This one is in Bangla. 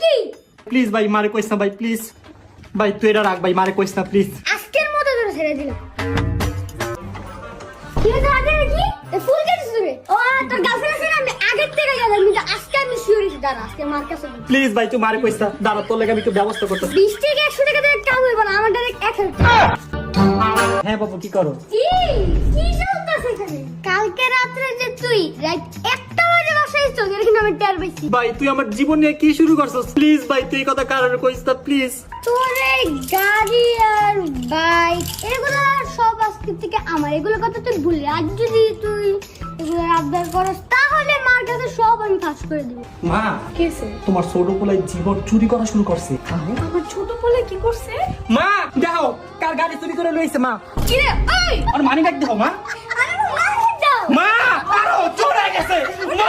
কি প্লিজ ভাই মারে কইস না ভাই প্লিজ ভাই তুই এটা রাখ ভাই মারে কইস না প্লিজ আজকের মতো ধরে ছেড়ে দিলাম কি হলো আগে কি এ ফুল কেটে দিবে ও তোর গার্লফ্রেন্ড আছে না আমি আগের থেকে জানি আমি আজকে আমি সিওরিটি দাঁড়া আজকে মার কাছে প্লিজ ভাই তুই মারে কইস না দাঁড়া তোর লাগে আমি একটু ব্যবস্থা করতেছি 20 থেকে 100 টাকা দিয়ে কাম হইব না আমার ডাইরেক্ট 1000 টাকা হ্যাঁ বাবু কি করো কি কি চলতেছে এখানে কালকে রাতে যে তুই রাত 1টা বাজে বাসায় এসেছিস এর কিন্তু আমি টের পাইছি ভাই তুই আমার জীবন নিয়ে কি শুরু করছস প্লিজ ভাই তুই এই কথা কারণে কইস না প্লিজ তোর এই গাড়ি আর বাইক এগুলো সব আজকে থেকে আমার এগুলো কথা তুই ভুলে আজ যদি তুই এগুলো আবদার করস তাহলে মার কাছে সব আমি ফাঁস করে দেব মা কেসে তোমার ছোট পোলাই জীবন চুরি করা শুরু করছে আমার ছোট বলে কি করছে? মা দেখো কার গাড়ি চুরি করে লইছে মা কি রে এই আর মানি ব্যাগ দেখো মা আরে মার দাও মা আরো চোর হয়ে গেছে মা